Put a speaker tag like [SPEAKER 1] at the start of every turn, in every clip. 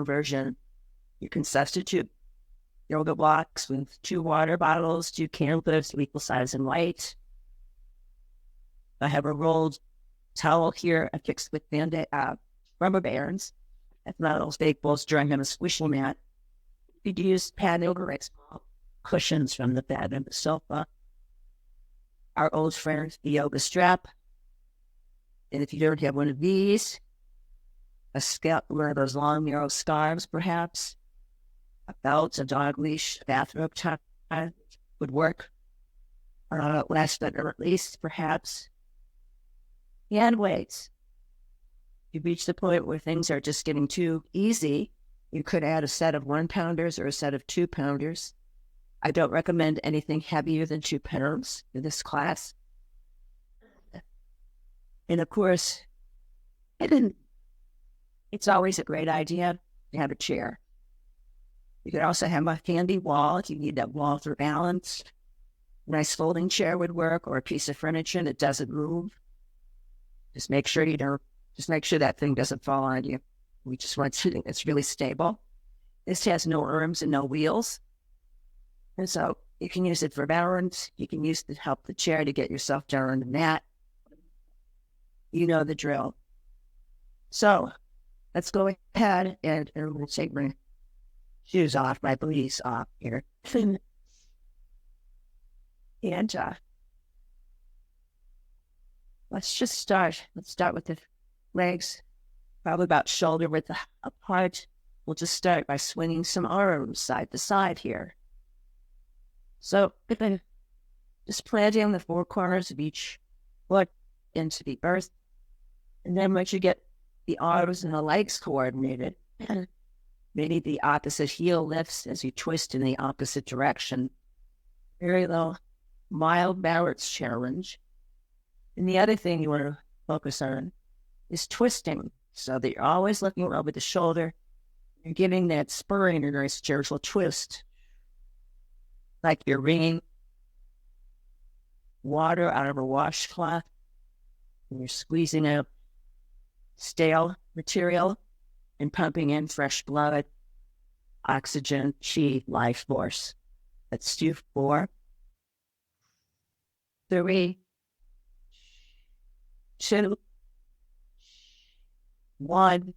[SPEAKER 1] version, you can substitute yoga blocks with 2 water bottles, 2 canvas, equal size and weight. I have a rolled towel here affixed with rubber bands. If not, those staples during a squishy mat. You could use pad over small cushions from the bed and the sofa. Our old friend, the yoga strap. And if you don't have one of these, a scalp, one of those long, narrow scarves, perhaps, a belt, a dog leash, a bathrobe tie would work. Last but not least, perhaps, hand weights. You reach the point where things are just getting too easy, you could add a set of 1-pounders or a set of 2-pounders. I don't recommend anything heavier than 2 pounds in this class. And of course, it's always a great idea to have a chair. You could also have a handy wall if you need that wall for balance. A nice folding chair would work, or a piece of furniture that doesn't move. Just make sure that thing doesn't fall on you. We just want something that's really stable. This has no arms and no wheels. And so you can use it for balance. You can use it to help the chair to get yourself down on the mat. You know the drill. So let's go ahead and we'll take my shoes off, my booties off here. And let's just start. Let's start with the legs, probably about shoulder width apart. We'll just start by swinging some arms side to side here. So just planting the 4 corners of each foot into the earth. And then once you get the arms and the legs coordinated, maybe the opposite heel lifts as you twist in the opposite direction. Very low, mild balance challenge. And the other thing you want to focus on is twisting, so that you're always looking over the shoulder. You're giving that spurring a nice gentle twist, like you're wringing water out of a washcloth, and you're squeezing out stale material and pumping in fresh blood, oxygen, chi, life force. Let's do 4, 3, 2, 1.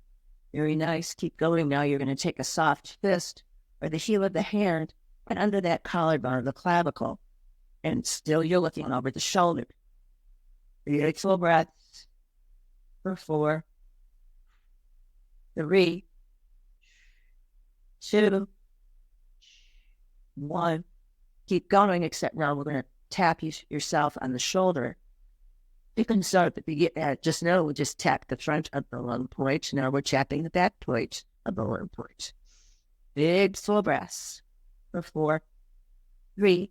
[SPEAKER 1] Very nice. Keep going. Now you're going to take a soft fist or the heel of the hand and under that collarbone, the clavicle, and still you're looking over the shoulder. Big full breaths for 4, 3, 2, 1. Keep going, except now we're going to tap yourself on the shoulder. You can start at the just know we just tap the front of the lung point. Now we're tapping the back point of the lung point. Big full breaths for 4, 3,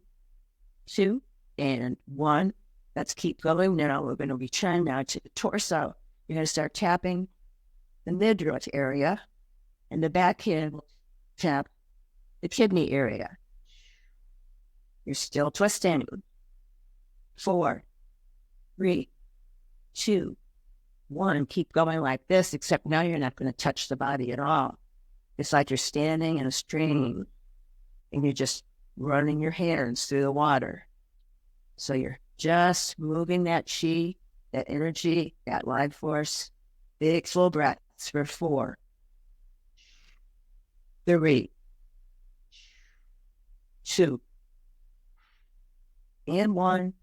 [SPEAKER 1] 2, and 1. Let's keep going. Now we're going to return now to the torso. You're going to start tapping the midriff area, and the back hand will tap the kidney area. You're still twisting. 4, 3, 2, 1. Keep going like this, except now you're not going to touch the body at all. It's like you're standing in a stream and you're just running your hands through the water. So you're just moving that chi, that energy, that life force. Big full breaths for 4, 3, 2, and 1.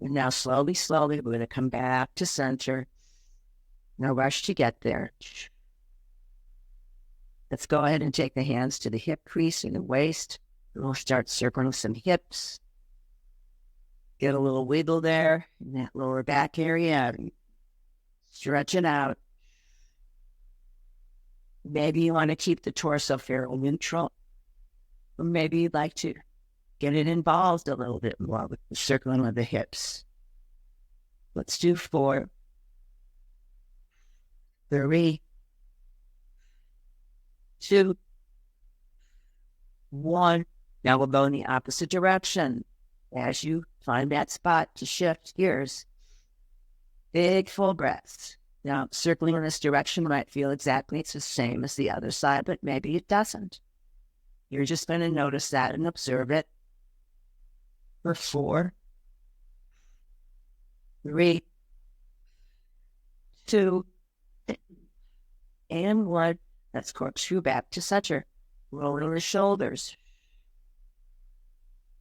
[SPEAKER 1] And now slowly, we're going to come back to center. No rush to get there. Let's go ahead and take the hands to the hip crease and the waist. We'll start circling some hips. Get a little wiggle there in that lower back area. Stretch it out. Maybe you want to keep the torso fairly neutral. Or maybe you'd like to get it involved a little bit more with the circling of the hips. Let's do 4, 3, 2, 1. Now we'll go in the opposite direction as you find that spot to shift gears. Big full breaths. Now, circling in this direction might feel exactly it's the same as the other side, but maybe it doesn't. You're just going to notice that and observe it for 4, 3, 2, and 1. Let's corkscrew back to center. Rolling the shoulders.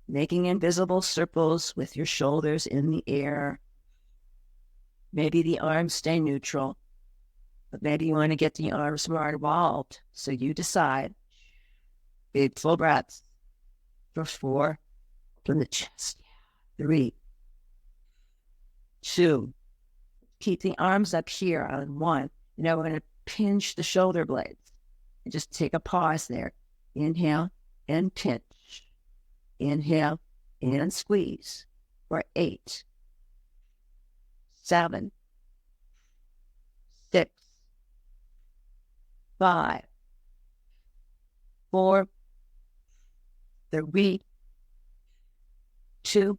[SPEAKER 1] Making invisible circles with your shoulders in the air. Maybe the arms stay neutral, but maybe you want to get the arms more involved. So you decide. Big full breaths for 4 from the chest. 3, 2. Keep the arms up here on 1. Now we're going to pinch the shoulder blades. And just take a pause there. Inhale and pinch. Inhale and squeeze for 8, 7, 6, 5, 4, 3, 2,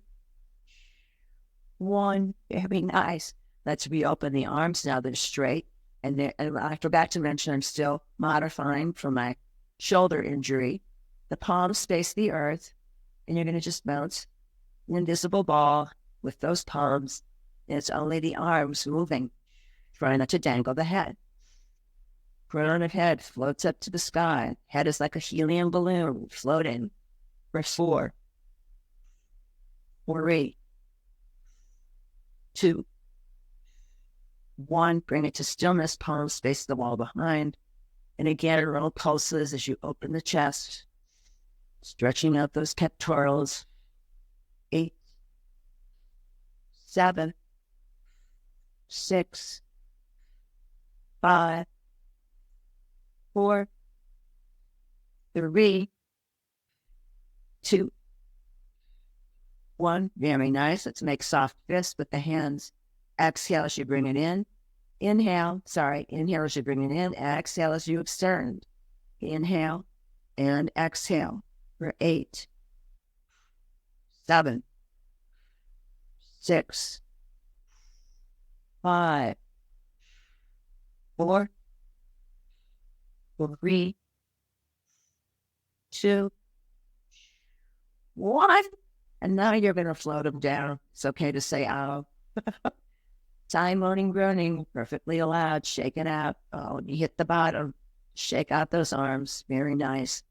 [SPEAKER 1] 1. Very nice. Let's reopen the arms now. They're straight. And I forgot to mention I'm still modifying from my shoulder injury. The palms face the earth, and you're going to just bounce an invisible ball with those palms. And it's only the arms moving. Try not to dangle the head. Crown of head floats up to the sky. Head is like a helium balloon floating for 4, 3, 2, 1. Bring it to stillness. Palms face the wall behind. And again, roll pulses as you open the chest, stretching out those pectorals. 8, 7, 6, 5, 4, 3, 2, 1. Very nice. Let's make soft fists with the hands. Exhale as you bring it in. Inhale as you bring it in. Exhale as you extend. Inhale and exhale for 8, 7, 6, 5, 4, 3, 2, 1. And now you're going to float them down. It's okay to say, "Oh." Time moaning, groaning, perfectly allowed. Shake it out. Oh, you hit the bottom. Shake out those arms. Very nice.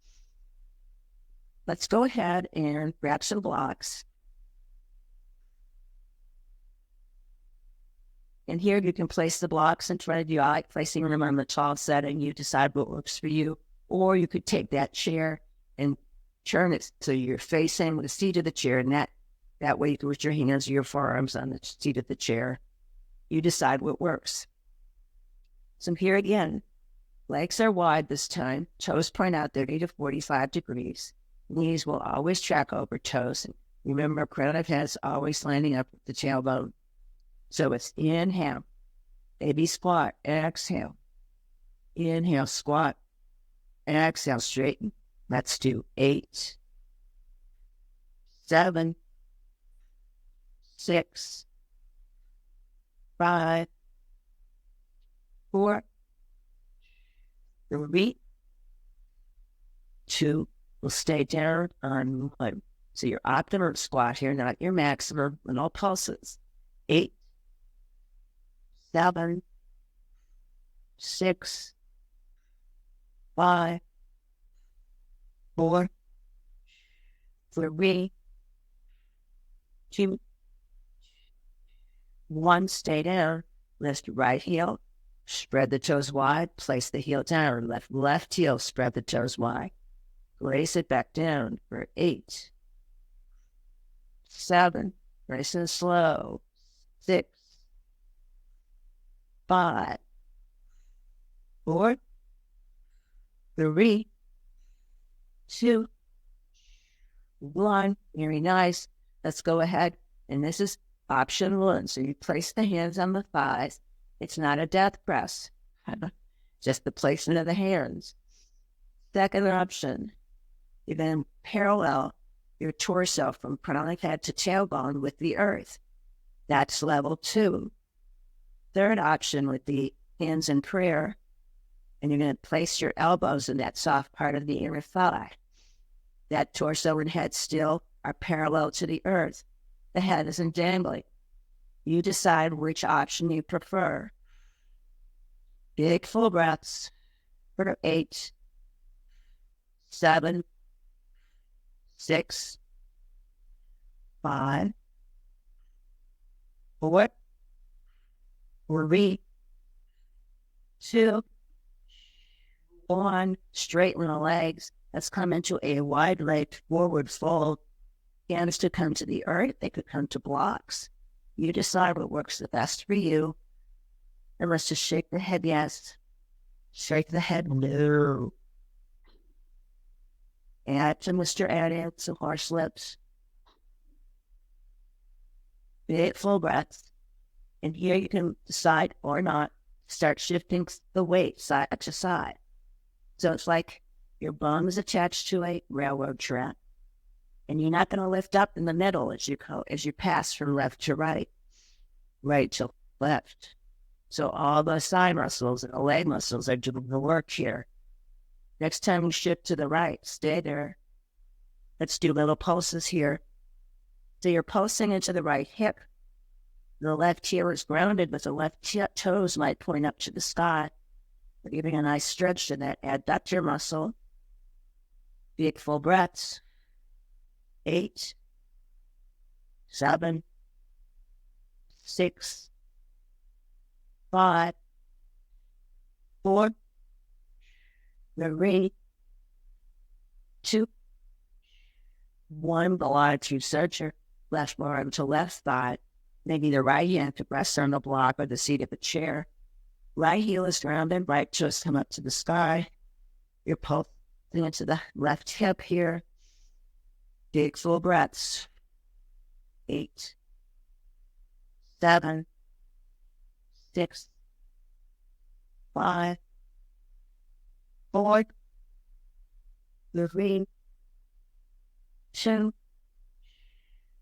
[SPEAKER 1] Let's go ahead and grab some blocks. And here you can place the blocks in front of you. I like placing them on the tall setting. You decide what works for you. Or you could take that chair and turn it so you're facing the seat of the chair. And that way you can put your hands or your forearms on the seat of the chair. You decide what works. So here again, legs are wide this time. Toes point out 30 to 45 degrees. Knees will always track over toes. And remember, crown of head is always lining up with the tailbone. So it's inhale, baby squat, exhale. Inhale, squat, exhale, straighten. Let's do 8, 7, 6, 5, 4, 3, 2. We'll stay down on 1. So your optimum squat here, not your maximum, and all pulses. 8, 7, 6, 5, 4, 3, 2, 1. Stay down. Lift your right heel. Spread the toes wide. Place the heel down. Left heel. Spread the toes wide. Raise it back down for 8, 7. Nice and slow. 6, 5, 4, 3, 2, 1. Very nice. Let's go ahead. And this is option 1. So you place the hands on the thighs. It's not a death press, just the placement of the hands. Second option, you then parallel your torso from crown of head to tailbone with the earth. That's level 2. Third option would be hands in prayer, and you're going to place your elbows in that soft part of the inner thigh. That torso and head still are parallel to the earth. The head isn't dangling. You decide which option you prefer. Big full breaths for 8, 7, 6, 5, 4, 3, 2, 1. Straighten the legs. Let's come into a wide leg forward fold. Hands to come to the earth. They could come to blocks. You decide what works the best for you. And let's just shake the head, yes. Shake the head, no. Add to Mr. Add some harsh lips. Big full breaths. And here you can decide or not, start shifting the weight side to side. So it's like your bum is attached to a railroad track. And you're not going to lift up in the middle as you pass from left to right, right to left. So all the side muscles and the leg muscles are doing the work here. Next time we shift to the right, stay there. Let's do little pulses here. So you're pulsing into the right hip. The left heel is grounded, but the left toes might point up to the sky. We're giving a nice stretch to that adductor muscle. Big full breaths. 8, 7, 6, 5, 4, 3, 2, 1. Glide through center, left arm to left thigh. Maybe the right hand to rest on the block or the seat of a chair. Right heel is grounded, right toes come up to the sky. You're pulsing into the left hip here. Big full breaths. 8, 7, 6, 5, 4, 3, 2,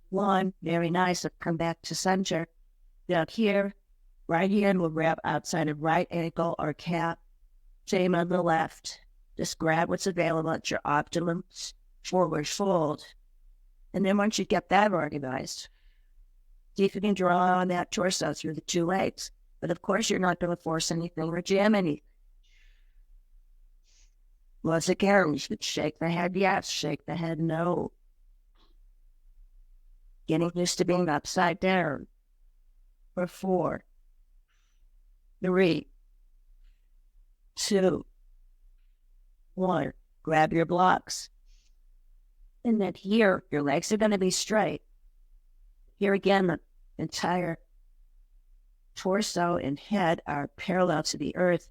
[SPEAKER 1] 1. Very nice. Let's come back to center. Down here, right hand will grab outside of right ankle or calf. Same on the left. Just grab what's available at your optimum forward fold. And then once you get that organized, see if you can draw on that torso through the 2 legs. But of course, you're not going to force anything or jam anything. Once again, you should shake the head yes, shake the head no. Getting used to being upside down. For 4, 3, 2, 1. Grab your blocks. And then here, your legs are going to be straight. Here again, the entire torso and head are parallel to the earth.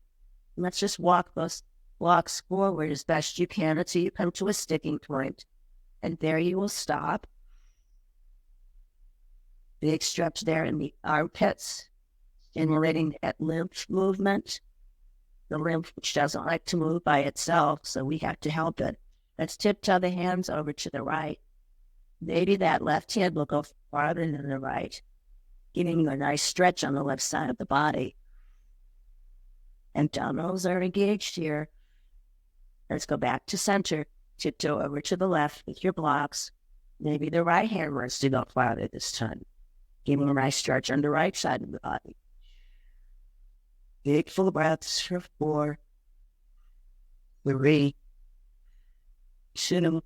[SPEAKER 1] And let's just walk those blocks forward as best you can until you come to a sticking point. And there you will stop. Big stretch there in the armpits, stimulating that lymph movement. The lymph, which doesn't like to move by itself, so we have to help it. Let's tiptoe the hands over to the right. Maybe that left hand will go farther than the right, giving you a nice stretch on the left side of the body. Abdominals are engaged here. Let's go back to center. Tiptoe over to the left with your blocks. Maybe the right hand wants to go farther this time. Giving a nice stretch on the right side of the body. Big full breaths for 4, 3, 2,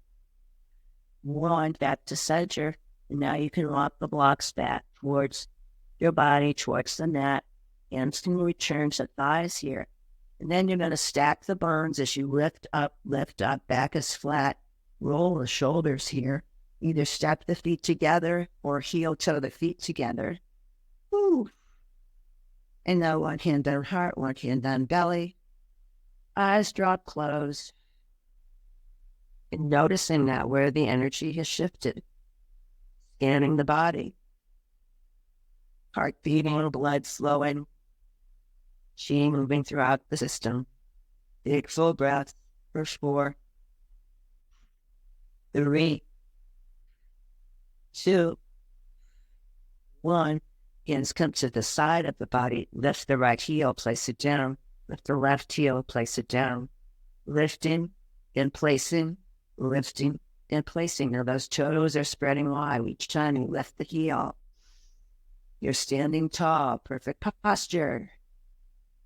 [SPEAKER 1] 1. Back to center. And now you can walk the blocks back towards your body, towards the mat. Hands can return to thighs here. And then you're going to stack the bones as you lift up, back is flat. Roll the shoulders here. Either step the feet together or heel-toe the feet together. Woo. And now one hand on heart, one hand on belly. Eyes drop closed. And noticing that where the energy has shifted. Scanning the body. Heart beating, blood flowing. Chi moving throughout the system. Big full breath for 4, 3, 2, 1. Hands come to the side of the body. Lift the right heel, place it down. Lift the left heel, place it down. Lifting and placing, lifting and placing. Now those toes are spreading wide. Each time you lift the heel, you're standing tall. Perfect posture.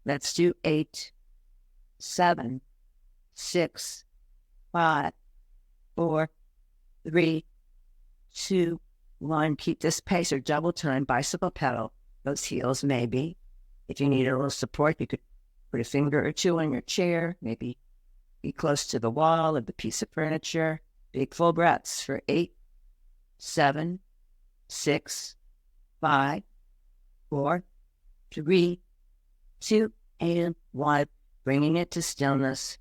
[SPEAKER 1] Let's do 8, 7, 6, 5, 4, 3, 2, 1. Keep this pace or double time bicycle pedal. Those heels maybe. If you need a little support, you could put a finger or two on your chair, maybe be close to the wall of the piece of furniture. Big full breaths for 8, 7, 6, 5, 4, 3, 2, and 1. Bringing it to stillness.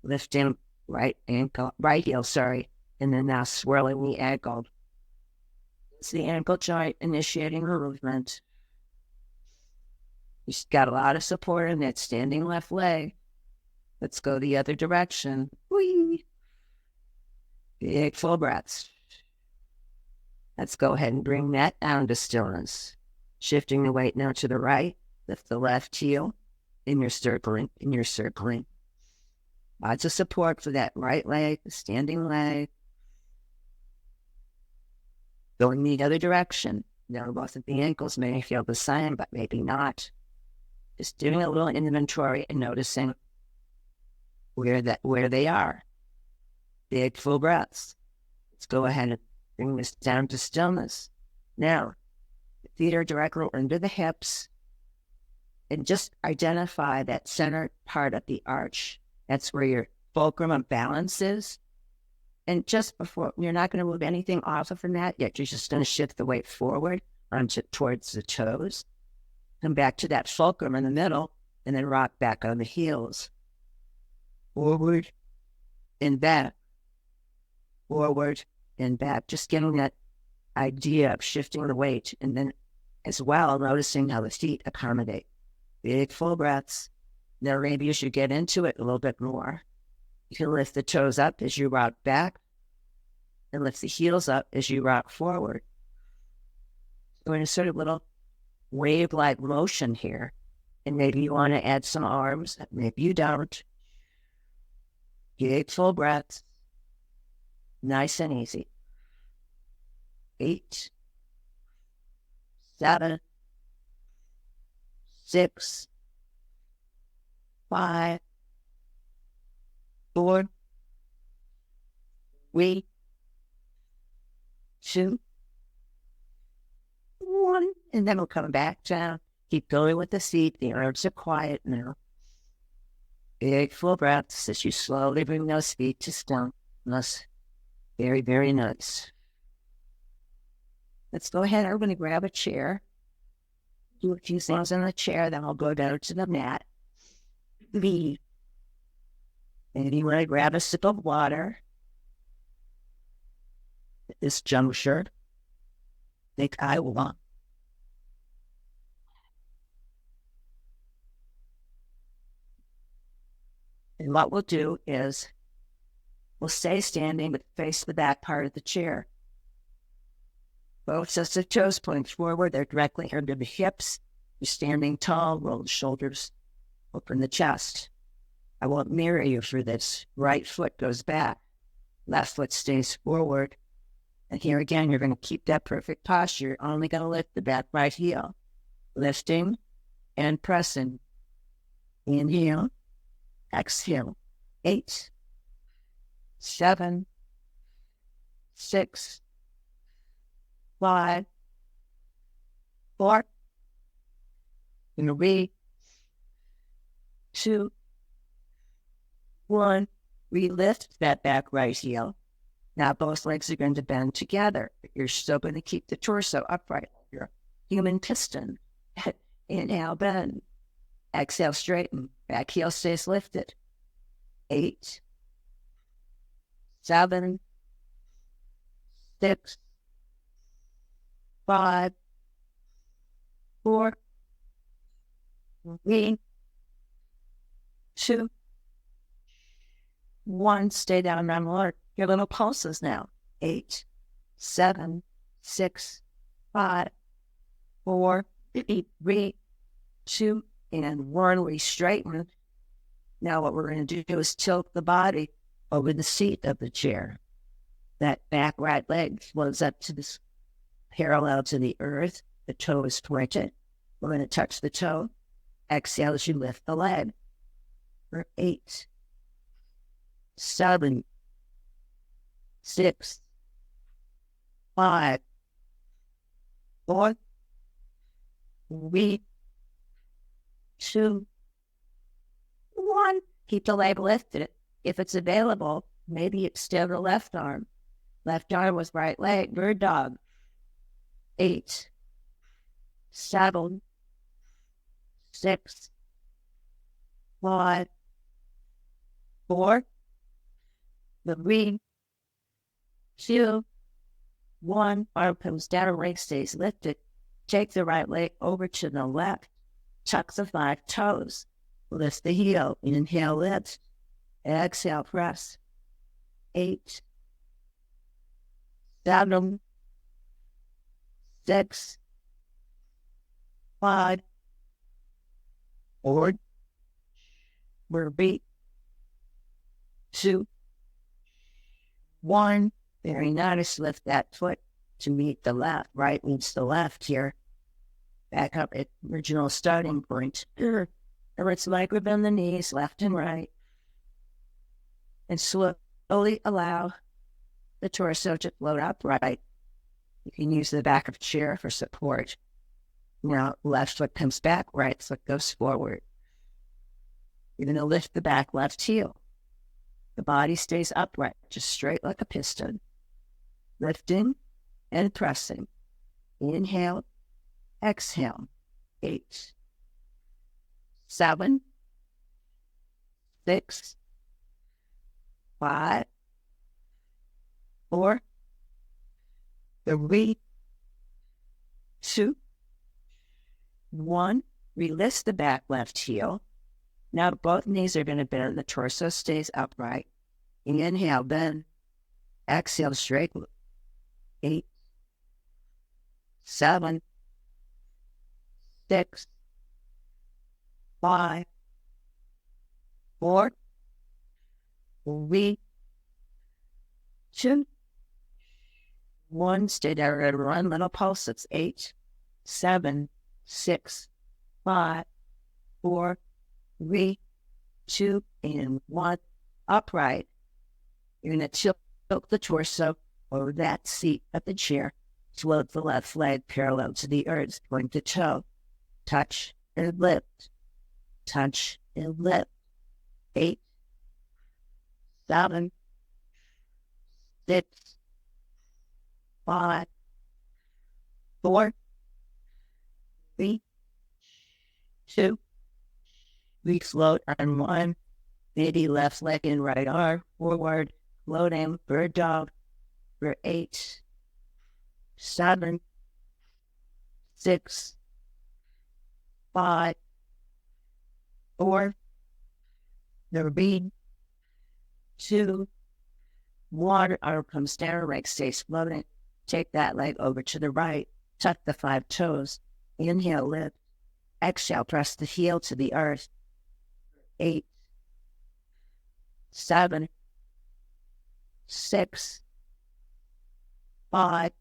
[SPEAKER 1] Lifting right heel, and then now swirling the ankle. It's the ankle joint initiating the movement. You've got a lot of support in that standing left leg. Let's go the other direction. Whee! Big full breaths. Let's go ahead and bring that down to stillness. Shifting the weight now to the right. Lift the left heel. And you're circling. Lots of support for that right leg, the standing leg. Going the other direction. Now both of the ankles may feel the same, but maybe not. Just doing a little inventory and noticing where they are. Big full breaths. Let's go ahead and bring this down to stillness. Now, the feet are directly under the hips. And just identify that center part of the arch. That's where your fulcrum of balance is. And just before, you're not going to move anything off of from that yet. You're just going to shift the weight forward towards the toes. Come back to that fulcrum in the middle, and then rock back on the heels. Forward and back. Forward and back. Just getting that idea of shifting the weight, and then as well noticing how the feet accommodate. Big full breaths. Now maybe you should get into it a little bit more. You can lift the toes up as you rock back and lift the heels up as you rock forward. So in a sort of little wave-like motion here. And maybe you want to add some arms. Maybe you don't. Big full breaths. Nice and easy. 8, 7, 6, 5, 4, 3, 2, 1. And then we'll come back down. Keep going with the feet. The arms are quiet now. Big full breaths as you slowly bring those feet to stillness. Very, very nice. Let's go ahead. I'm going to grab a chair. Do a few things in the chair, then I'll go down to the mat. Maybe you want to grab a sip of water. At this juncture, I think I will. And what we'll do is we'll stay standing but face the back part of the chair. Both sets of toes pointing forward. They're directly under the hips. You're standing tall, roll the shoulders, open the chest. I won't mirror you for this. Right foot goes back. Left foot stays forward. And here again, you're going to keep that perfect posture. You're only going to lift the back right heel. Lifting and pressing. Inhale. Exhale. 8, 7, 6, 5, 4, 3, 2, 1. We lift that back right heel. Now both legs are going to bend together. You're still going to keep the torso upright. Your human piston. Inhale, bend. Exhale, straighten. Back heel stays lifted. 8, 7, 6, 5, 4, 3, 2, 1. Stay down on alert. Your little pulses now. 8, 7, 6, 5, 4, 3, 2, and 1. We straighten. Now what we're going to do is tilt the body over the seat of the chair. That back right leg floats up to this parallel to the earth. The toe is pointed. We're going to touch the toe. Exhale as you lift the leg. For 8, 7, 6, 5, 4, 3, 2, 1. Keep the leg lifted. If it's available, maybe extend the left arm. Left arm with right leg. Bird dog. 8, 7, 6, 5, 4, 3, 2, 1. Arm comes down, leg stays lifted. Take the right leg over to the left. Tuck the 5 toes. Lift the heel. Inhale, lift. Exhale, press. 8, 7, 6, 5, 4, 3, 2, 1. Very nice. Lift that foot to meet the left. Right meets the left here. Back up at original starting point. Let's micro bend the knees, left and right. And slowly allow the torso to float upright. You can use the back of a chair for support. Now, left foot comes back, right foot goes forward. You're going to lift the back left heel. The body stays upright, just straight like a piston. Lifting and pressing. Inhale, exhale. 8, 7, 6, 5, 4, 3, 2, 1. Release the back left heel. Now both knees are going to bend. The torso stays upright. Inhale, bend. Exhale, straighten. 8, 7, 6, 5, 4, 3, 2, 1. Stay there and run. Little pulse. It's 8, 7, 6, 5, 4, 3, 2, and 1. Upright. You're going to tilt the torso over that seat of the chair. Float the left leg parallel to the earth, point to toe. Touch and lift. Touch and lift. 8, 7, 6, 5, 4, 3, 2. We float on 1. Maybe left leg and right arm forward. Floating. Bird dog. For 8, 7, 6, 5, 4, 3, 2, 1. Arm comes down, leg stays floating. Take that leg over to the right. Tuck the 5 toes. Inhale, lift. Exhale, press the heel to the earth. 8, 7, 6, 5,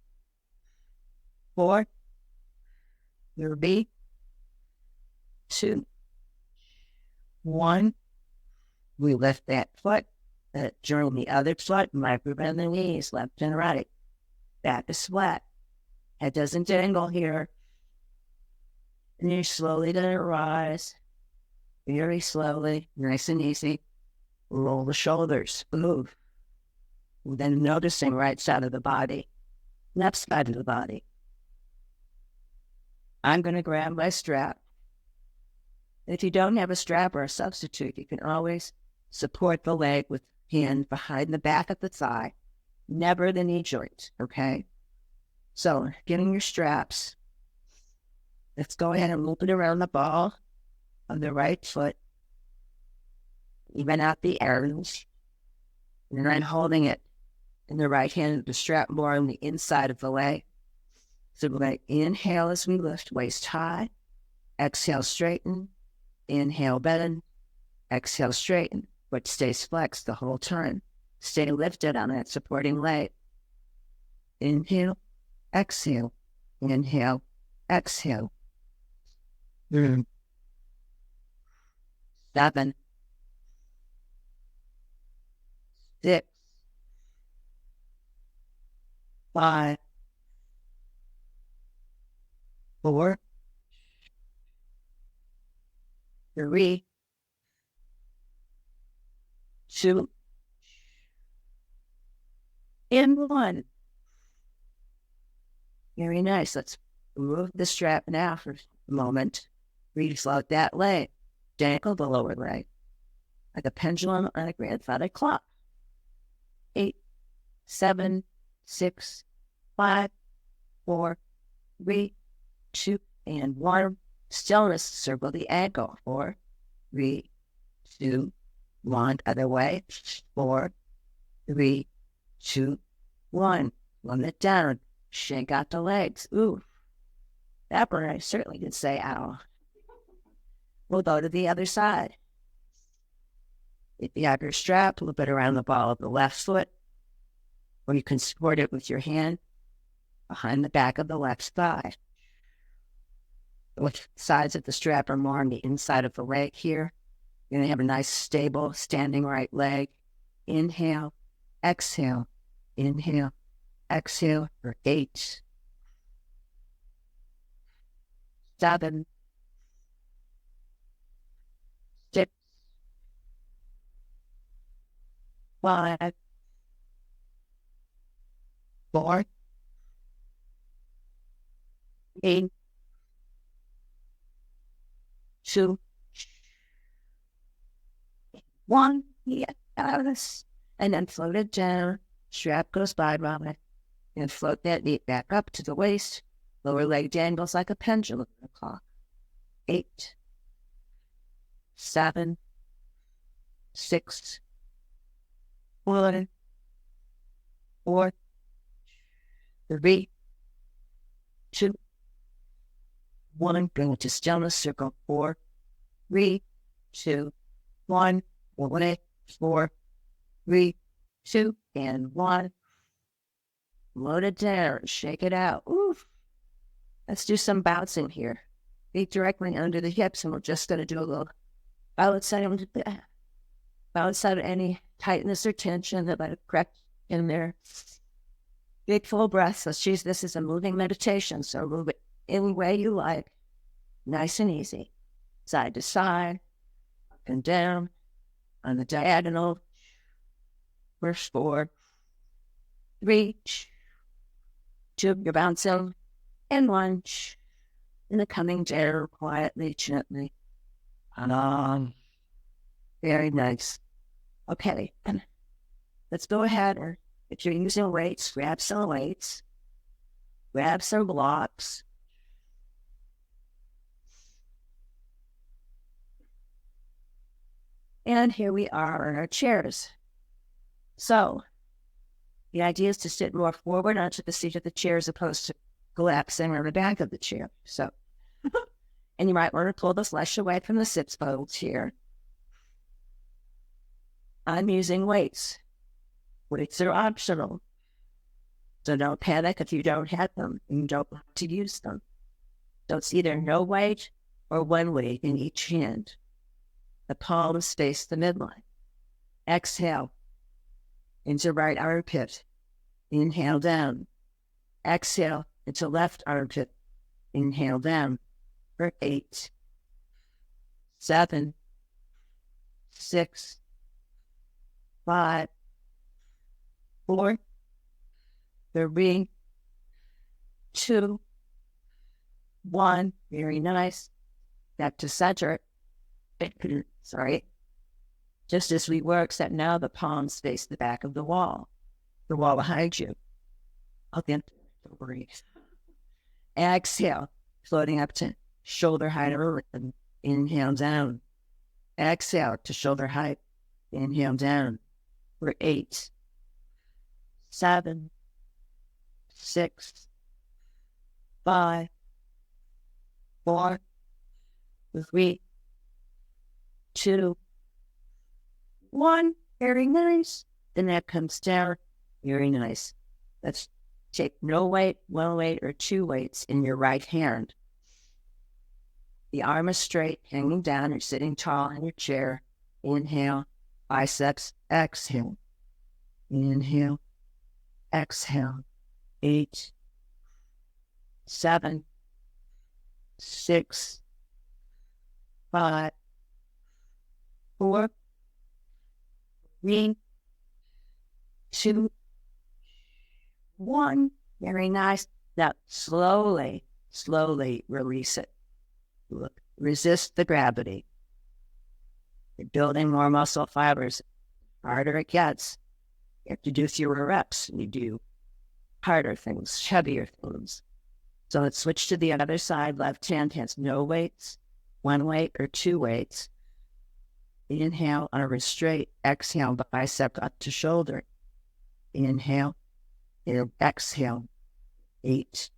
[SPEAKER 1] 4, 3, 2, 1. We lift that foot. Join the other foot. Micro bend the knees, left and right. Back is flat. Head doesn't dangle here. And you're slowly going to rise. Very slowly, nice and easy. Roll the shoulders. Move. And then noticing right side of the body. Left side of the body. I'm going to grab my strap. If you don't have a strap or a substitute, you can always support the leg with hand behind the back of the thigh, never the knee joint, okay? So, getting your straps. Let's go ahead and loop it around the ball of the right foot. Even out the arms. And then holding it in the right hand, the strap more on the inside of the leg. So we're going to inhale as we lift, waist high. Exhale, straighten. Inhale, bend. Exhale, straighten. Foot stays flexed the whole time. Stay lifted on that supporting leg. Inhale, exhale. Inhale, exhale. 7, 6, 5, 4, 3, 2, and 1. Very nice. Let's move the strap now for a moment. Refloat that leg. Dangle the lower leg like a pendulum on a grandfather clock. 8, 7, 6, 5, 4, 3, 2, and 1. Stillness, circle the ankle. 4, 3, 2, 1. Other way. 4, 3, 2, 1. Run it down. Shake out the legs. Ooh. That part I certainly did say, ow. We'll go to the other side. If you have your strap, flip it around the ball of the left foot, or you can support it with your hand behind the back of the left thigh. With sides of the strap are more on the inside of the leg here. You're going to have a nice, stable, standing right leg. Inhale, exhale, inhale, exhale for 8, 7, 6, 5, 4, 3, 2, 1. Yes. And then float it down. Strap goes by, Robin. And float that knee back up to the waist. Lower leg dangles like a pendulum on a clock. 8, 7, 6, 1, 4, 3, 2, 1. Bring it to stillness. Circle 4, 3, 2, 1. 1, 4, 3, 2, and 1. Load it down. Shake it out. Oof. Let's do some bouncing here. Feet directly under the hips, and we're just going to do a little bounce out any tightness or tension that might have crept in there. Big full breaths. Let's use this as a moving meditation. So move it any way you like. Nice and easy. Side to side, up and down, on the diagonal. First 4, 3, 2, you're bouncing, and 1. In the coming down, quietly, gently. Very nice. Okay, and let's go ahead. Or if you're using weights, grab some weights. Grab some blocks. And here we are in our chairs. So, the idea is to sit more forward onto the seat of the chair as opposed to collapsing on the back of the chair. So, and you might want to pull the flesh away from the sits bones here. I'm using weights. Weights are optional. So don't panic if you don't have them and you don't want to use them. So it's either no weight or one weight in each hand. The palms face the midline. Exhale into right armpit. Inhale down. Exhale into left armpit. Inhale down for 8, 7, 6, 5, 4, 3, 2, 1. Very nice. Back to center. Sorry. Just as we were, except now the palms face the back of the wall behind you. Don't worry. Exhale, floating up to shoulder height of earth. Inhale down. Exhale to shoulder height. Inhale down for 8, 7, 6, 5, 4, 3, 2, 1. Very nice. The neck comes down. Very nice. Let's take no weight, one weight, or two weights in your right hand. The arm is straight, hanging down. You're sitting tall in your chair. Inhale, biceps, exhale. Inhale, exhale. 8, 7, 6, 5, 4, 3, 2, 1. Very nice. Now, slowly release it. Look, resist the gravity. You're building more muscle fibers. The harder it gets, you have to do fewer reps. You do harder things, heavier things. So let's switch to the other side. Left hand has no weights, one weight or two weights. Inhale, arm is straight. Exhale, bicep up to shoulder. Inhale, exhale. 8,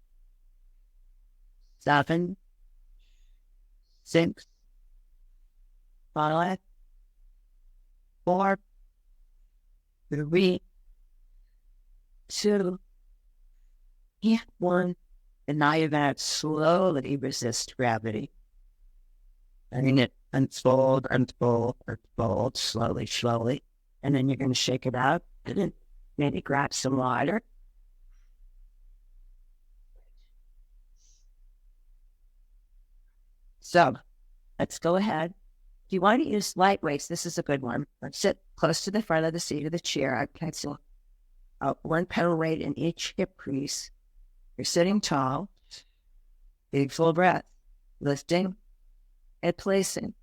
[SPEAKER 1] 7, 6, 5, 4, 3, 2, 1. And now you're going to slowly resist gravity. Letting it unfold, slowly. And then you're going to shake it out. And then maybe grab some water. So let's go ahead. If you want to use light weights, this is a good one. Let's sit close to the front of the seat of the chair. I pencil out 1 pound weight in each hip crease. You're sitting tall. Big full breath. Lifting and placing.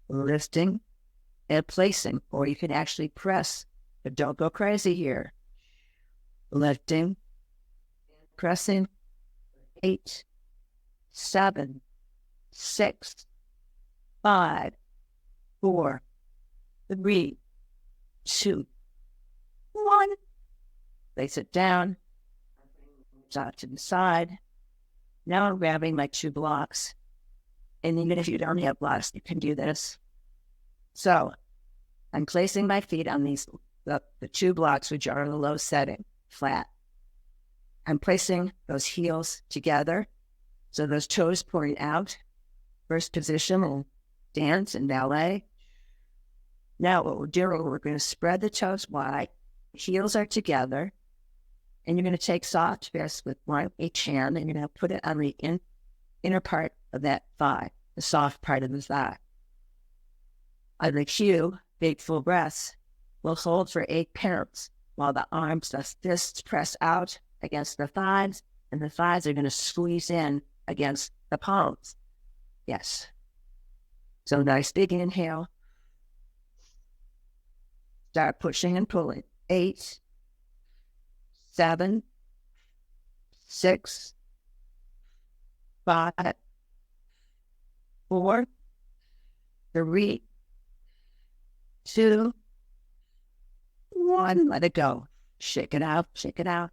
[SPEAKER 1] Lifting and placing. Or you can actually press, but don't go crazy here. Lifting, pressing. 8, 7, 6, 5, 4, 3, 2, 1. Place it down. Out to the side. Now I'm grabbing my 2 blocks. And even if you don't have blocks, you can do this. So I'm placing my feet on these, the 2 blocks, which are in a low setting, flat. I'm placing those heels together. So those toes pointing out. First position in dance and ballet. Now what we're doing, we're going to spread the toes wide. Heels are together. And you're going to take soft fists with one each hand, and you're going to put it on the inner part of that thigh, the soft part of the thigh. On the cue, big full breaths, we'll hold for 8 counts while the arms, the fists press out against the thighs, and the thighs are going to squeeze in against the palms. Yes. So nice big inhale. Start pushing and pulling. 8, 7, 6, 5, 4, 3, 2, 1. Let it go. Shake it out. Shake it out.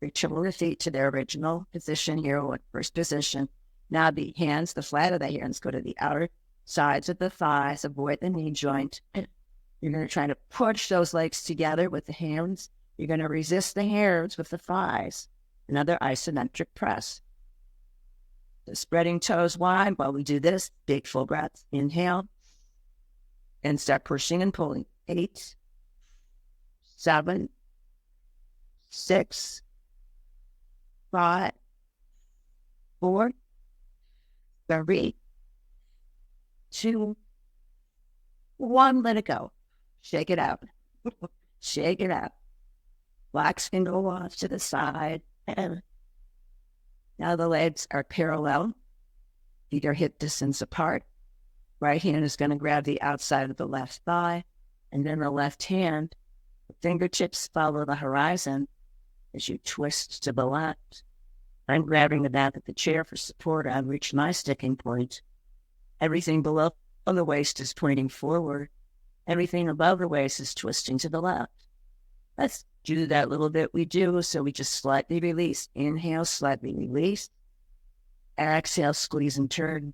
[SPEAKER 1] Return the feet to their original position here, first position. Now the hands, the flat of the hands, go to the outer sides of the thighs. Avoid the knee joint. You're going to try to push those legs together with the hands. You're going to resist the hands with the thighs. Another isometric press. So spreading toes wide while we do this. Big full breath. Inhale. And start pushing and pulling. 8, 7, 6, 5, 4, 3, 2, 1. Let it go. Shake it out. Shake it out. Blocks can go off to the side. And now the legs are parallel. Feet are hip distance apart. Right hand is going to grab the outside of the left thigh. And then the left hand, the fingertips follow the horizon as you twist to the left. I'm grabbing the back of the chair for support. I've reached my sticking point. Everything below the waist is pointing forward. Everything above the waist is twisting to the left. Let's do that little bit we do. So we just slightly release. Inhale, slightly release. Exhale, squeeze and turn.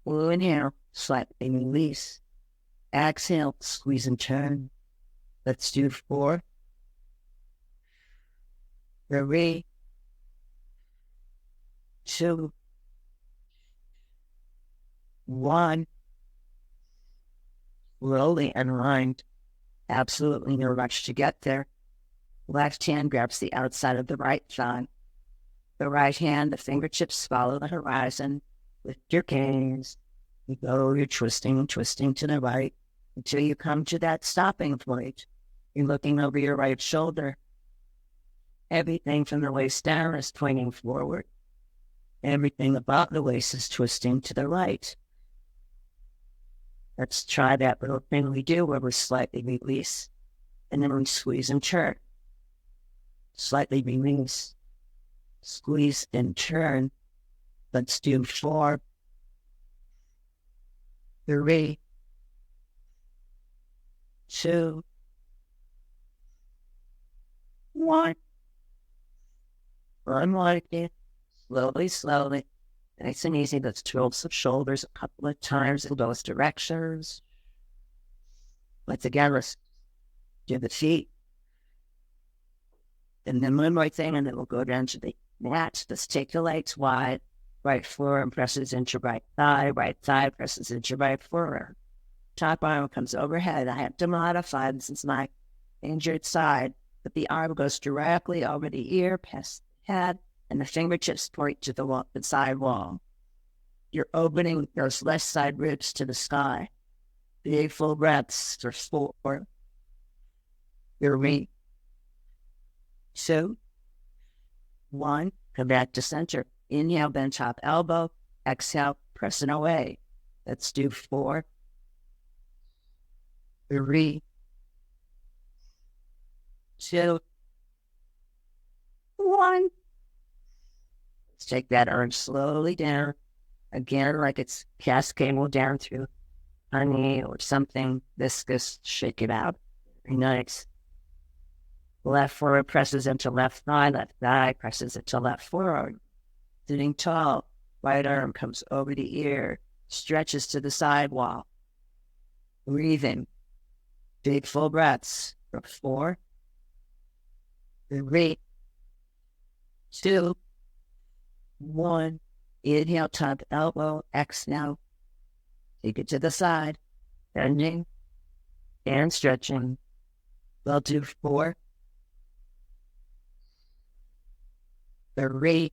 [SPEAKER 1] Inhale, slightly release. Exhale, squeeze and turn. Let's do 4, 3, 2, 1. Slowly unwind. Absolutely no rush to get there. Left hand grabs the outside of the right thigh. The right hand, the fingertips follow the horizon. Lift your gaze. You go, you're twisting to the right until you come to that stopping point. You're looking over your right shoulder. Everything from the waist down is pointing forward. Everything above the waist is twisting to the right. Let's try that little thing we do where we slightly release and then we squeeze and turn. Slightly release, squeeze and turn. Let's do 4, 3, 2, 1. Unwind it. Slowly. Nice and easy. Let's twirl some shoulders a couple of times in both directions. Once again, let's do the feet. And then one more thing, and then we'll go down to the mat. Let's take the legs wide. Right forearm presses into right thigh presses into right forearm. Top arm comes overhead. I have to modify, this is my injured side, but the arm goes directly over the ear, past the head, and the fingertips point to the side wall. You're opening those left side ribs to the sky. Big full breaths for 4, 3, 2, 1. Come back to center. Inhale, bend top elbow. Exhale, press it away. Let's do 4, 3, 2, 1. Let's take that arm slowly down. Again, like it's cascading down through honey or something viscous. Shake it out. Very nice. Left forearm presses into left thigh presses into left forearm. Sitting tall, right arm comes over the ear, stretches to the side wall. Breathing. Big full breaths for 4, 3, 2, 1. Inhale, top elbow. Exhale. Take it to the side. Bending and stretching. We'll do 4, 3,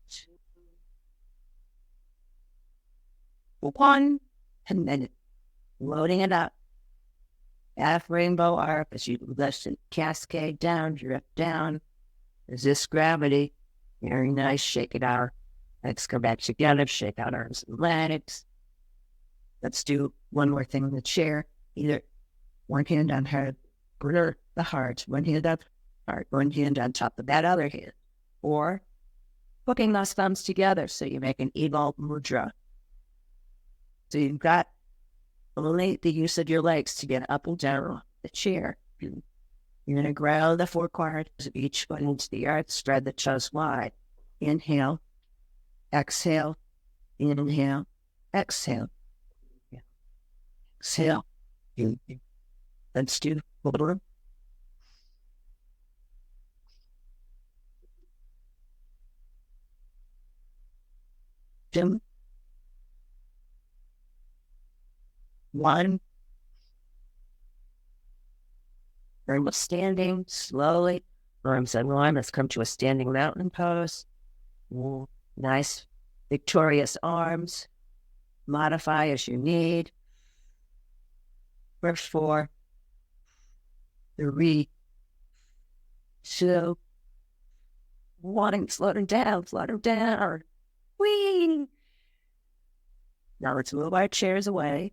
[SPEAKER 1] 2, 1. And then loading it up. Half rainbow arc as you listen, cascade down, drift down. Resist gravity. Very nice. Shake it out. Legs come back together. Shake out arms and legs. Let's do one more thing in the chair. Either one hand on head, or the heart. One hand up heart. One hand on top of that other hand. Or hooking those thumbs together so you make an Evol Mudra. So you've got only the use of your legs to get up and down the chair. You're going to ground the 4 corners of each foot into the earth, spread the chest wide. Inhale, exhale, inhale, exhale. Exhale. Let's do 4, 2, 1. We're standing slowly. Arms and line. Let's come to a standing mountain pose. Nice, victorious arms. Modify as you need. For 4, 3, 2, 1. Slow them down. Whee! Now let's move our chairs away.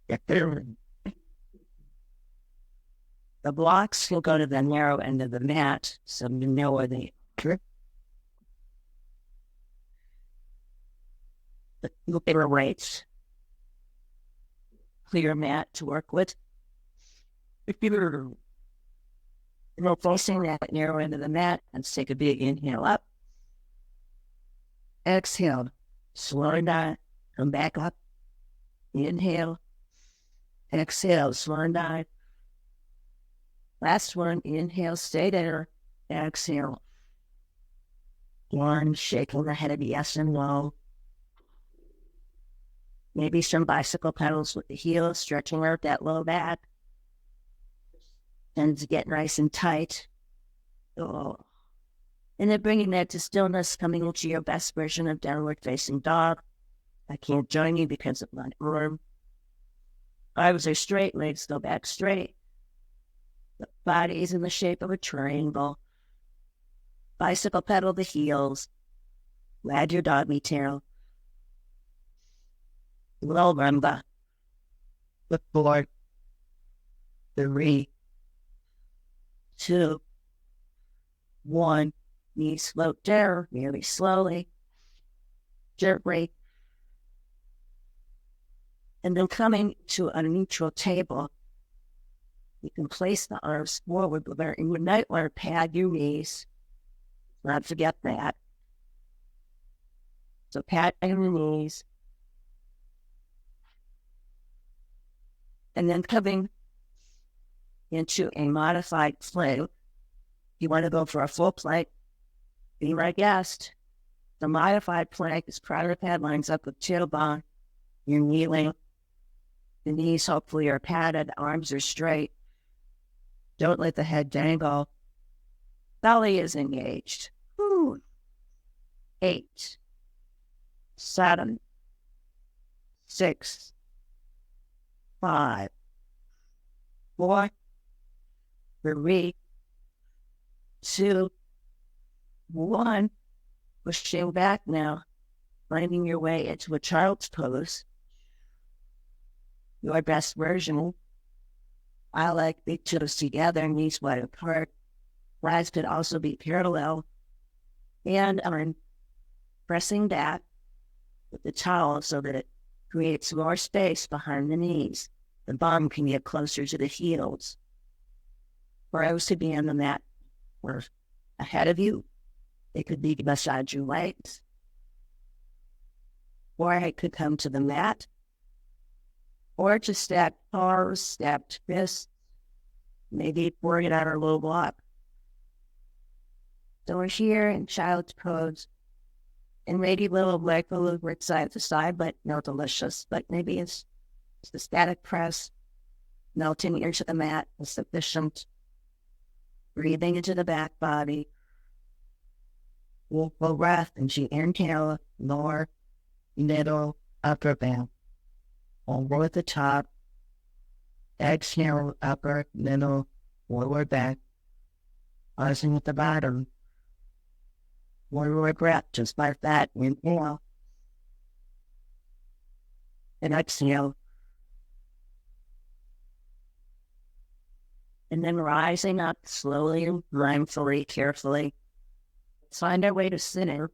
[SPEAKER 1] The blocks will go to the narrow end of the mat, so you know where they are. Look at our weights. clear mat to work with. You're facing that narrow end of the mat. Let's take a big inhale up. Exhale, slow down, come back up. Inhale, exhale, slow down. Last one, inhale, stay there. Exhale. One, shaking the head of yes and no. Maybe some bicycle pedals with the heels, stretching out that low back. And to get nice and tight. Oh. And then bringing that to stillness, coming into your best version of downward facing dog. I can't join you because of my arm. Arms are straight, legs go back straight. The body is in the shape of a triangle. Bicycle pedal the heels. Wag your doggy tail. Low rumba. Look forward. 3, 2, 1. Knees float down very slowly. Gently. And then coming to a neutral table, you can place the arms forward, but you might want to pad your knees. Not forget that. So pad your knees. And then coming into a modified plank. You want to go for a full plank, be my guest. The modified plank is crowder pad lines up with tailbone. You're kneeling. The knees hopefully are padded, arms are straight. Don't let the head dangle. Belly is engaged. 8, 7, 6, 5, 4, 3, 2, 1. Pushing back now, finding your way into a child's pose. Your best version. I like big toes together, knees wide apart. Thighs could also be parallel. And I'm pressing back with the towel so that it creates more space behind the knees. The bum can get closer to the heels. For those to be on the mat or ahead of you, they could be beside your legs. Or I could come to the mat. Or just stacked arms, stacked fists, maybe pouring it out our low block. So we're here in child's pose, and maybe a little leg over side to side, but no delicious. But maybe it's the static press, melting into the mat is sufficient. Breathing into the back body. Full breath into inhale, lower, middle, upper back. Over at the top. Exhale, upper, middle, lower back. Pausing at the bottom. One more breath, just like that. Inhale. And exhale. And then rising up slowly and mindfully, carefully. Find our way to center.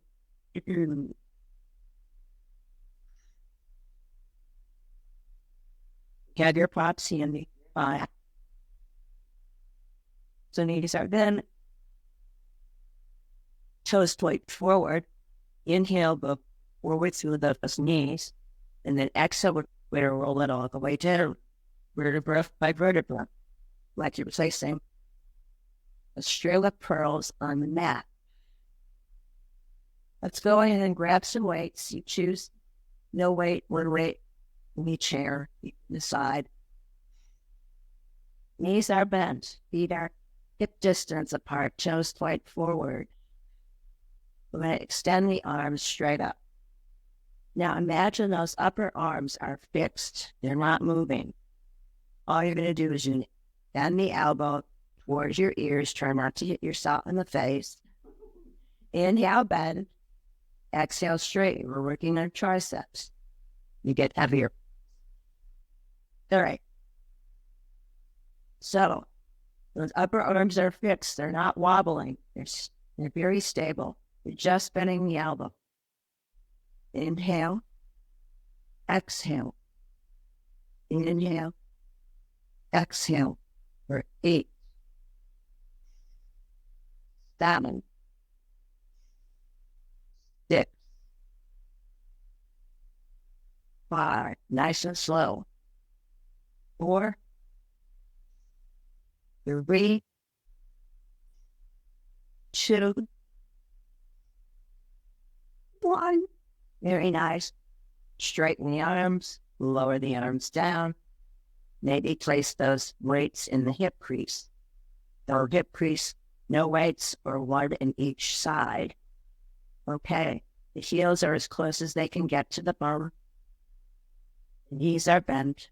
[SPEAKER 1] Have your props handy. So knees are then toes point forward. Inhale, go forward through those knees. And then exhale, we're going to roll it all the way down. Vertebra by vertebra. Like you're placing a string of pearls on the mat. Let's go ahead and grab some weights. You choose no weight, one weight, any chair, you can decide. Knees are bent, feet are hip distance apart, toes point forward. We're going to extend the arms straight up. Now imagine those upper arms are fixed. They're not moving. All you're going to do is you bend the elbow towards your ears. Try not to hit yourself in the face. Inhale, bend. Exhale, straighten. We're working on triceps. You get heavier. All right. So those upper arms are fixed. They're not wobbling. They're very stable. You're just bending the elbow. Inhale. Exhale. Inhale, exhale for 8, 7, 6, 5, nice and slow. 4, 3, 2, 1. Very nice. Straighten the arms, lower the arms down. Maybe place those weights in the hip crease. The hip crease, no weights or one in each side. Okay, the heels are as close as they can get to the bone. The knees are bent.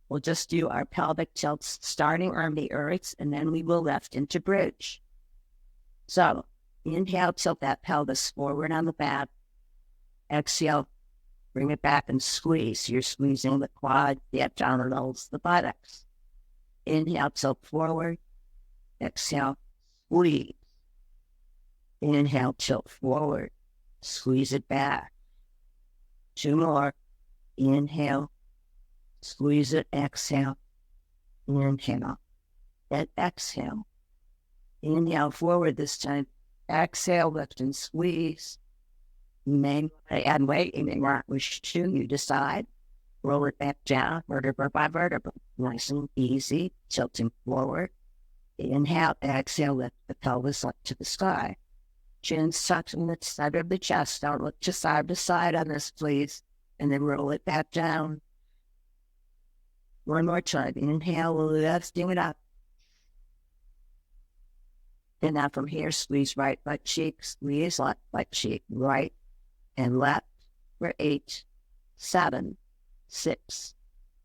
[SPEAKER 1] We'll just do our pelvic tilts starting on the earth, and then we will lift into bridge. So, inhale, tilt that pelvis forward on the back. Exhale, bring it back and squeeze. You're squeezing the quad, the abdominals, the buttocks. Inhale, tilt forward. Exhale, squeeze. Inhale, tilt forward. Squeeze it back. 2 more. Inhale, squeeze it, exhale. Inhale, and exhale. Inhale forward this time. Exhale, lift and squeeze. You may add weight, you may not wish to, you decide. Roll it back down, vertebra by vertebra. Nice and easy, tilting forward. Inhale, exhale, lift the pelvis up to the sky. Chin tucked in the center of the chest. Don't look to side on this, please. And then roll it back down. One more time. Inhale, lifting it up. And now from here, squeeze right butt cheek, squeeze left butt cheek, right and left for 8, 7, 6,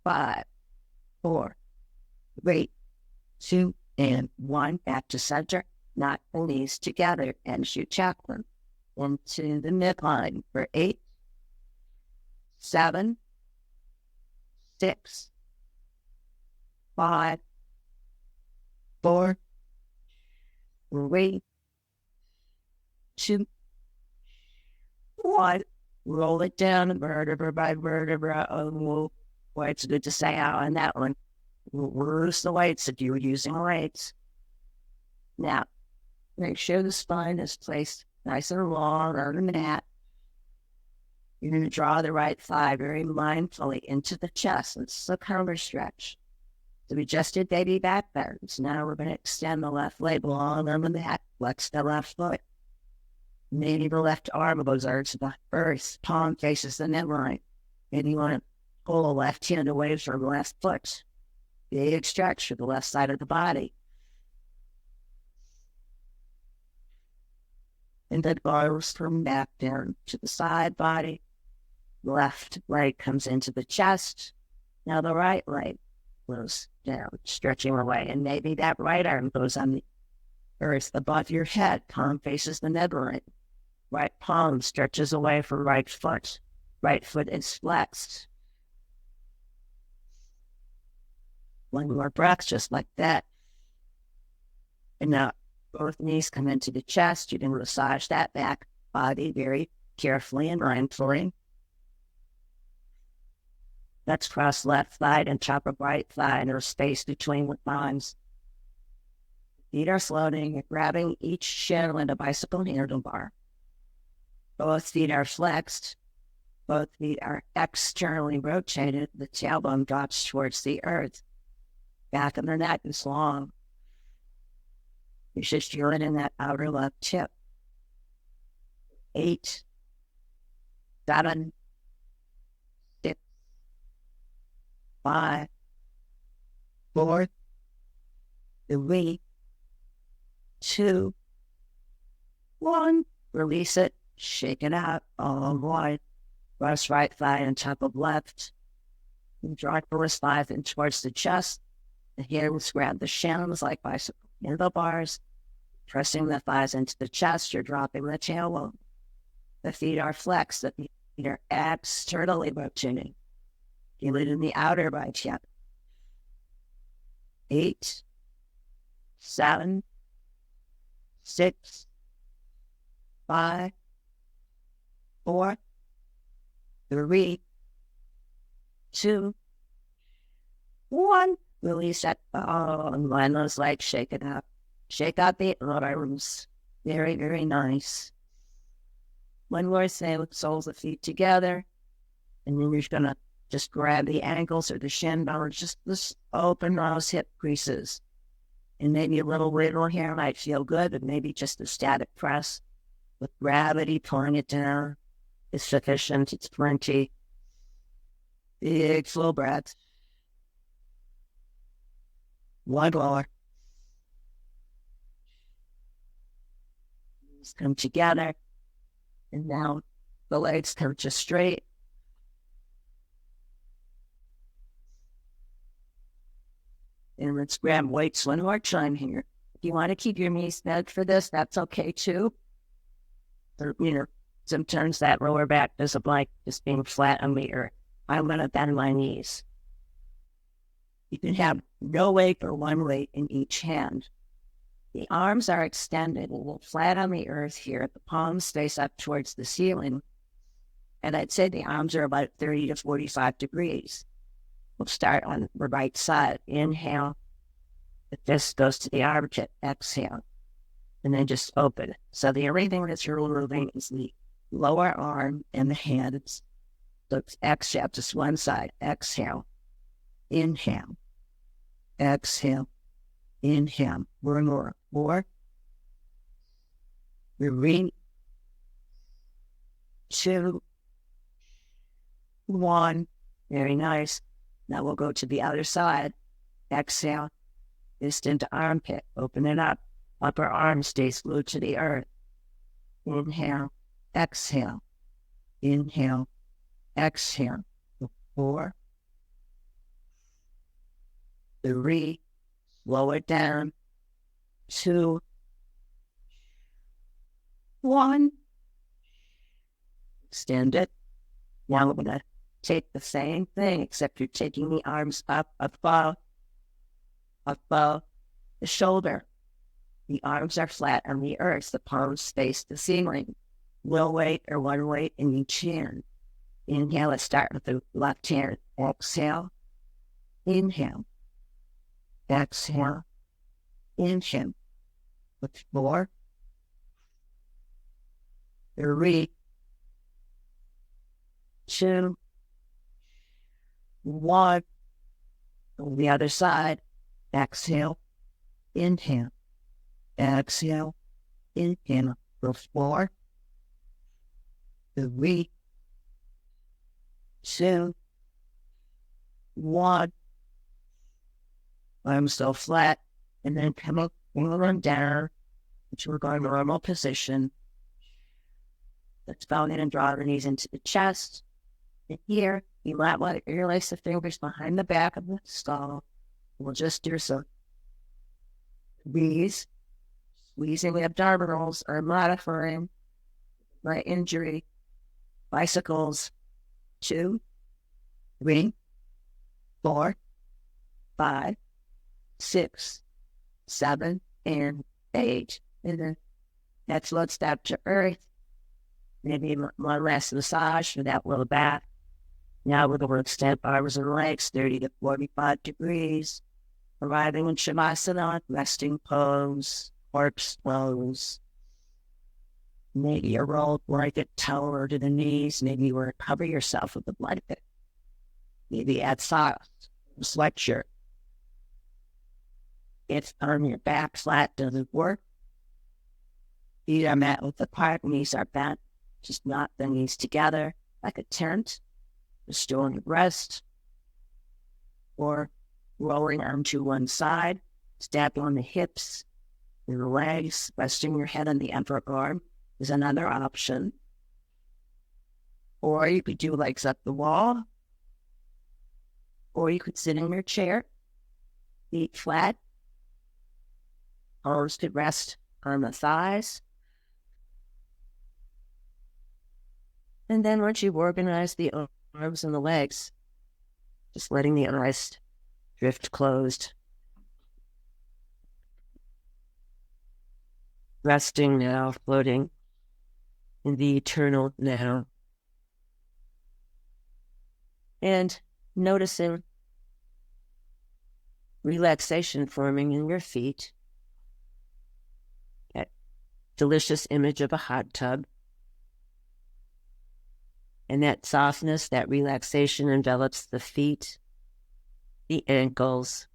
[SPEAKER 1] 5, 4, 3, 2, and 1. Back to center. Knock the knees together and shoot chakra into the midline for 8, 7, 6, 5, 4, 3, 2, 1. Roll it down vertebra by vertebra. Oh, boy, it's good to say out on that one. Reverse the weights if you were using weights. Now, make sure the spine is placed nice and long on the mat. You're going to draw the right thigh very mindfully into the chest. This is a counter stretch. So we just did baby back bends. Now we're going to extend the left leg long on the mat. Flex the left foot. Maybe the left arm goes over to the earth. Palm faces the midline. Maybe you want to pull the left hand away from the left foot. Big stretch for the left side of the body. And then goes from back down to the side body. Left leg comes into the chest. Now the right leg goes down, stretching away. And maybe that right arm goes on the earth above your head. Palm faces the midline. Right palm stretches away from right foot. Right foot is flexed. One more breath, just like that. And now both knees come into the chest. You can massage that back body very carefully and mindfully. Let's cross left thigh and top of right thigh, and there's space between the thighs. Feet are floating, grabbing each shin like a bicycle handlebar. Both feet are flexed. Both feet are externally rotated. The tailbone drops towards the earth. Back of the neck is long. You should feel it in that outer left hip. 8, 7, 6, 5, 4, 3, 2, 1. Release it. Shake it out. All wide. Cross right thigh on top of left. Draw first thigh in towards the chest. The hands grab the shins like bicycle handlebars. Pressing the thighs into the chest, you're dropping the tailbone. The feet are flexed. The feet are externally rotating. Feel it in the outer right hip. 8, 7, 6, 5, 4, 3, 2, release that. Oh, and line those legs, shake it up. Shake out the arms. Very, very nice. One more thing with soles of feet together. And then you're going to just grab the ankles or the shin bones, just open those hip creases. And maybe a little wiggle here might feel good, but maybe just a static press with gravity pulling it down is sufficient. It's plenty. Big slow breaths. One more. Just come together. And now the legs come just straight. And let's grab weights one more time here. If you want to keep your knees bent for this, that's okay too. Or, sometimes that lower back doesn't like just being flat on the earth. I'm going to bend my knees. You can have no weight or one weight in each hand. The arms are extended and flat on the earth here. The palms face up towards the ceiling. And I'd say the arms are about 30 to 45 degrees. We'll start on the right side. Inhale. The fist goes to the armpit. Exhale. And then just open it. So the only thing that's really moving is the lower arm and the hands. So exhale, just one side. Exhale. Inhale. Exhale. Inhale. One more. 4. 3. 2. 1. Very nice. Now we'll go to the other side. Exhale. Fist into armpit. Open it up. Upper arm stays glued to the earth. Inhale. Exhale. Inhale. Exhale. 4. 3. Slow it down. 2. 1. Extend it. Now we're going to take the same thing, except you're taking the arms up above the shoulder. The arms are flat on the earth. The palms face the ceiling. No weight or one weight in each hand. Inhale. Let's start with the left hand. Exhale. Inhale. Exhale. Inhale. With 4. 3. 2. 1. On the other side. Exhale. Inhale. Exhale. Inhale. For 4. 3. 2. 1. Arms still flat. And then come up and down to our normal position. Let's bow in and draw the knees into the chest. And here, you might want to interlace the fingers behind the back of the skull. We'll just do some knees, squeezing the abdominals or modifying my injury. Bicycles. 2, 3, 4, 5, 6, 7, and 8. And then let's step to earth. Maybe one last massage for that little back. Now we're going to extend arms and legs 30 to 45 degrees. Arriving in Shavasana, resting pose, corpse pose. Maybe a rolled blanket towel to the knees. Maybe you want to cover yourself with a blanket. Maybe add socks, sweatshirt. If on your back flat doesn't work, feet are met with the part, knees are bent. Just knot the knees together like a tent, restoring the breast, or rolling arm to one side, step on the hips and the legs, resting your head on the upper arm is another option. Or you could do legs up the wall, or you could sit in your chair, feet flat, arms could rest on the thighs. And then once you've organized the arms and the legs, just letting the eyes drift closed. Resting now, floating in the eternal now. And noticing relaxation forming in your feet. That delicious image of a hot tub. And that softness, that relaxation envelops the feet, the ankles,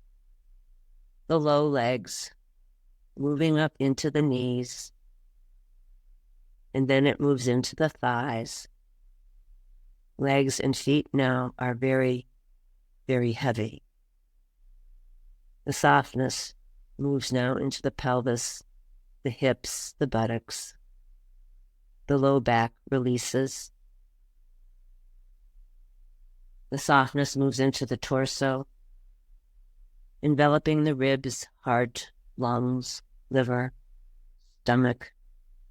[SPEAKER 1] the low legs, moving up into the knees. And then it moves into the thighs. Legs and feet now are very, very heavy. The softness moves now into the pelvis, the hips, the buttocks. The low back releases. The softness moves into the torso, enveloping the ribs, heart, lungs, liver, stomach,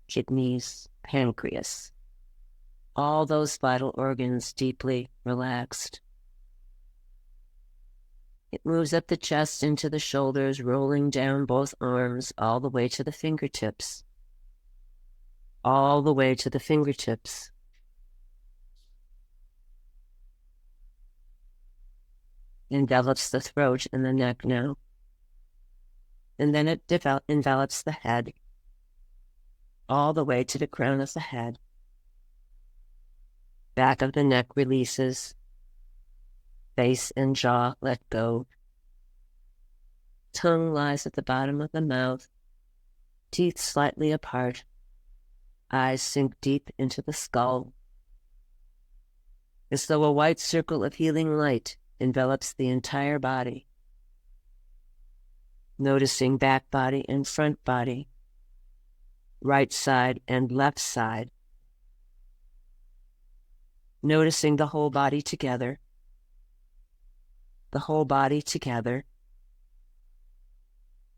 [SPEAKER 1] kidneys, pancreas. All those vital organs deeply relaxed. It moves up the chest into the shoulders, rolling down both arms all the way to the fingertips. All the way to the fingertips. Envelops the throat and the neck now. And then it envelops the head, all the way to the crown of the head. Back of the neck releases. Face and jaw let go. Tongue lies at the bottom of the mouth, teeth slightly apart. Eyes sink deep into the skull. As though a white circle of healing light envelops the entire body. Noticing back body and front body, right side and left side. Noticing the whole body together. The whole body together.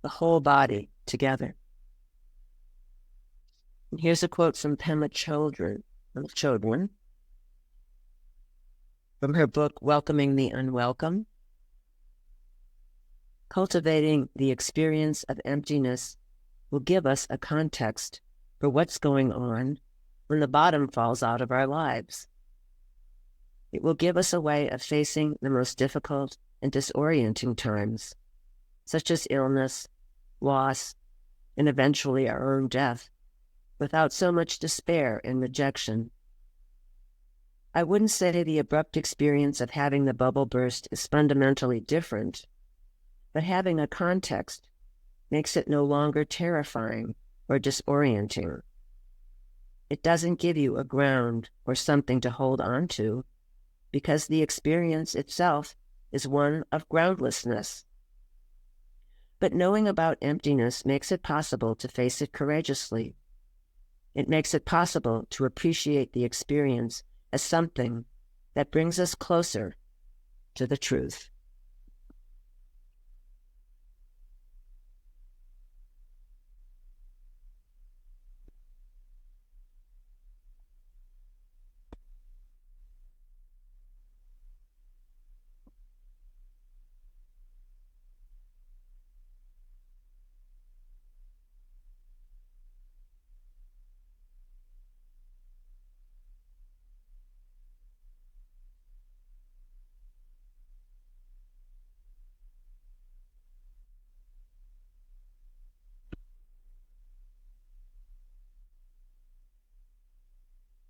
[SPEAKER 1] The whole body together. And here's a quote from Pema Chodron, from her book, Welcoming the Unwelcome. Cultivating the experience of emptiness will give us a context for what's going on when the bottom falls out of our lives. It will give us a way of facing the most difficult and disorienting times, such as illness, loss, and eventually our own death, without so much despair and rejection. I wouldn't say the abrupt experience of having the bubble burst is fundamentally different, but having a context makes it no longer terrifying or disorienting. It doesn't give you a ground or something to hold on to, because the experience itself is one of groundlessness. But knowing about emptiness makes it possible to face it courageously. It makes it possible to appreciate the experience as something that brings us closer to the truth.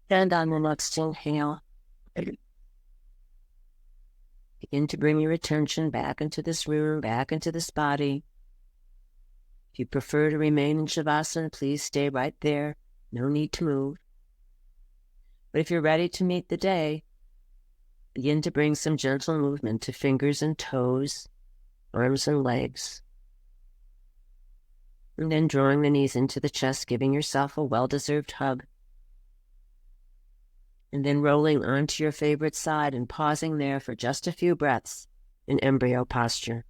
[SPEAKER 1] And on the next inhale, begin to bring your attention back into this room, back into this body. If you prefer to remain in Shavasana, please stay right there. No need to move. But if you're ready to meet the day, begin to bring some gentle movement to fingers and toes, arms and legs. And then drawing the knees into the chest, giving yourself a well-deserved hug. And then rolling onto your favorite side and pausing there for just a few breaths in embryo posture.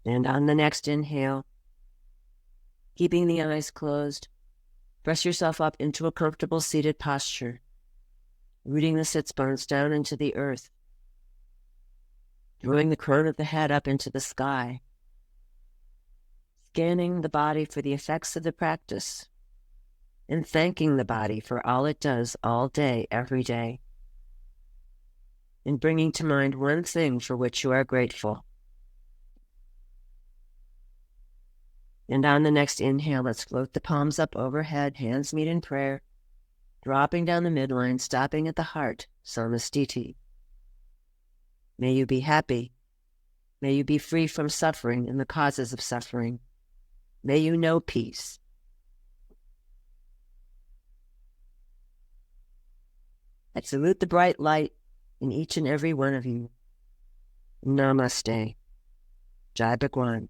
[SPEAKER 1] And on the next inhale, keeping the eyes closed, press yourself up into a comfortable seated posture, rooting the sits bones down into the earth, drawing the crown of the head up into the sky, scanning the body for the effects of the practice, and thanking the body for all it does all day, every day. and bringing to mind one thing for which you are grateful. And on the next inhale, let's float the palms up overhead, hands meet in prayer, dropping down the midline, stopping at the heart, Samastiti. May you be happy. May you be free from suffering and the causes of suffering. May you know peace. I salute the bright light in each and every one of you. Namaste. Jai Bhagwan.